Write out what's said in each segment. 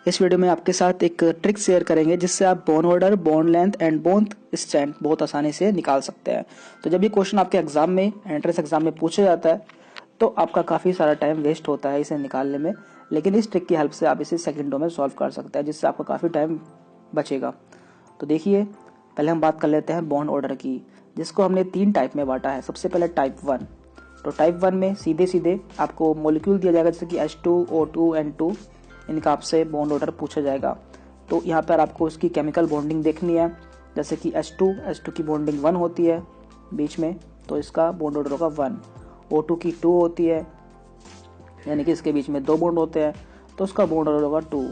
इस वीडियो में आपके साथ एक ट्रिक शेयर करेंगे जिससे आप bond order, bond length and bond strength बहुत आसानी से निकाल सकते हैं। तो जब ये क्वेश्चन आपके एग्जाम में, एंट्रेंस एग्जाम में पूछा जाता है तो आपका काफ़ी सारा टाइम वेस्ट होता है इसे निकालने में, लेकिन इस ट्रिक की हेल्प से आप इसे सेकंडों में सॉल्व कर सकते हैं, जिससे आपका काफ़ी टाइम बचेगा। तो देखिए, पहले हम बात कर लेते हैं बॉन्ड ऑर्डर की, जिसको हमने 3 टाइप में बांटा है। सबसे पहले टाइप 1। तो टाइप 1 में सीधे सीधे आपको मॉलिक्यूल दिया जाएगा, जैसे कि H2, O2, N2, इनका आपसे बॉन्ड ऑर्डर पूछा जाएगा। तो यहाँ पर आपको उसकी केमिकल बॉन्डिंग देखनी है, जैसे कि H2 की बॉन्डिंग 1 होती है बीच में, तो इसका बॉन्ड ऑर्डर होगा 1। O2 की 2 होती है, यानी कि इसके बीच में 2 बॉन्ड होते हैं, तो उसका बॉन्ड ऑर्डर होगा 2।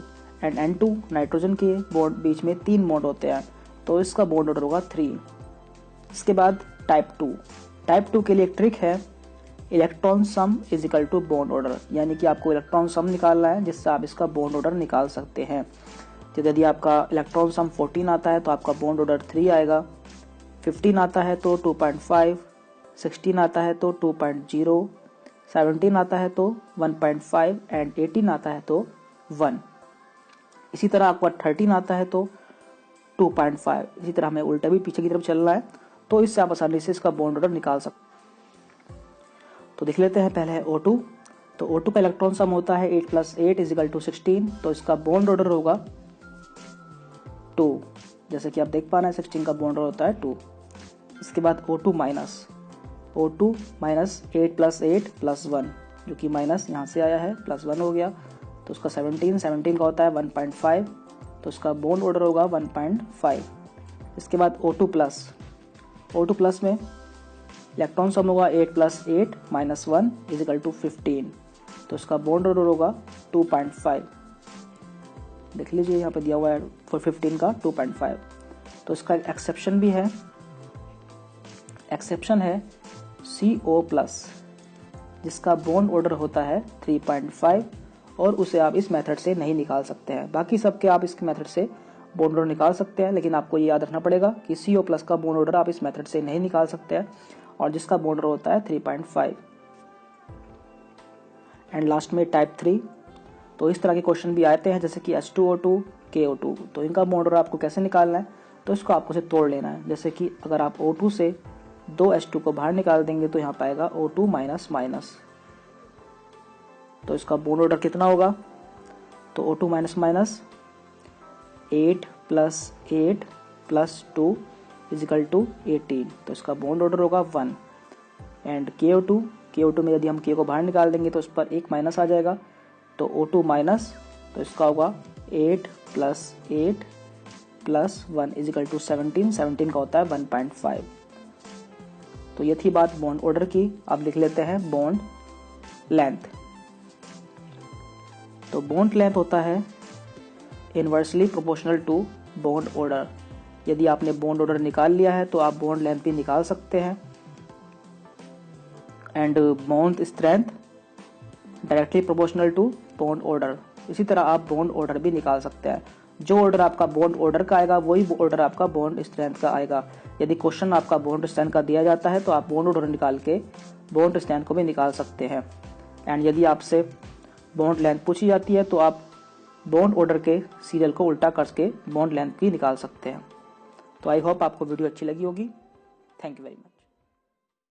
एंड N2 नाइट्रोजन के बॉन्ड बीच में 3 बॉन्ड होते हैं, तो इसका बॉन्ड ऑर्डर होगा 3। इसके बाद टाइप 2। टाइप 2 के लिए एक ट्रिक है, electron sum is equal to bond order, यानी कि आपको इलेक्ट्रॉन सम निकालना है जिससे आप इसका बॉन्ड ऑर्डर निकाल सकते हैं। तो यदि आपका इलेक्ट्रॉन सम 14 आता है तो आपका बॉन्ड ऑर्डर 3 आएगा, 15 आता है तो 2.5, 16 आता है तो 2.0, 17 आता है तो 1.5 एंड 18 आता है तो 1। इसी तरह आपका 13 आता है तो 2.5। इसी तरह हमें उल्टा भी पीछे की तरफ चलना है, तो इससे आप आसानी से इसका बॉन्ड ऑर्डर निकाल सकते हैं। तो देख लेते हैं, पहले है O2। तो O2 का इलेक्ट्रॉन सम होता है 8 + 8 = 16, तो इसका बॉन्ड ऑर्डर होगा 2। जैसे कि आप देख पा रहे हैं 16 का बॉन्ड ऑर्डर होता है 2। इसके बाद O2 माइनस 8 + 8 + 1, जो कि माइनस यहाँ से आया है, +1 हो गया, तो उसका 17 का होता है 1.5, तो उसका बॉन्ड ऑर्डर होगा 1.5। इसके बाद O2 प्लस में इलेक्ट्रॉन सम होगा 8 + 8 - 1 = 15, तो इसका बॉन्ड ऑर्डर होगा 2.5। देख लीजिए, यहाँ पे दिया हुआ है फॉर 15 का 2.5। तो इसका एक एक्सेप्शन भी है, एक्सेप्शन है CO+, जिसका बॉन्ड ऑर्डर होता है 3.5, और उसे आप इस मेथड से नहीं निकाल सकते हैं। बाकी सबके आप इस मेथड से बॉन्ड ऑर्डर निकाल सकते हैं, लेकिन आपको ये याद रखना पड़ेगा कि CO+ का बॉन्ड ऑर्डर आप इस मेथड से नहीं निकाल सकते हैं, और जिसका बॉन्ड ऑर्डर होता है 3.5। एंड लास्ट में टाइप 3। तो इस तरह के क्वेश्चन भी आते हैं, जैसे कि H2O2, KO2, तो इनका बॉन्ड ऑर्डर आपको कैसे निकालना है, तो इसको आपको से तोड़ लेना है। जैसे कि अगर आप O2 से 2 H2 को बाहर निकाल देंगे तो यहाँ पाएगा O2 माइनस, तो इसका बॉन्ड ऑर्डर कितना होगा, तो O2 माइनस 8 + 8 + 2 = 18, तो इसका बॉन्ड ऑर्डर होगा 1। एंड KO2 में यदि हम K को बाहर निकाल देंगे तो उस पर एक माइनस आ जाएगा, तो O2 माइनस, तो इसका होगा 8 + 8 + 1 = 17 का होता है 1.5। तो ये थी बात बॉन्ड ऑर्डर की। अब लिख लेते हैं बॉन्ड लेंथ। तो बॉन्ड लेंथ होता है inversely proportional to bond order. यदि आपने बॉन्ड ऑर्डर निकाल लिया है तो आप बॉन्ड लेंथ भी निकाल सकते हैं। And bond strength directly proportional to bond order. इसी तरह आप बॉन्ड ऑर्डर भी निकाल सकते हैं। जो ऑर्डर आपका बॉन्ड ऑर्डर का आएगा वही ऑर्डर आपका बॉन्ड स्ट्रेंथ का आएगा। यदि क्वेश्चन आपका बॉन्ड स्ट्रेंथ का दिया जाता है तो आप बॉन्ड ऑर्डर निकाल के बॉन्ड स्ट्रेंथ को भी निकाल सकते हैं। एंड यदि आपसे बॉन्ड लेंथ पूछी जाती है तो आप बॉन्ड ऑर्डर के सीरियल को उल्टा करके बॉन्ड लेंथ भी निकाल सकते हैं। तो आई होप आपको वीडियो अच्छी लगी होगी। Thank you very much.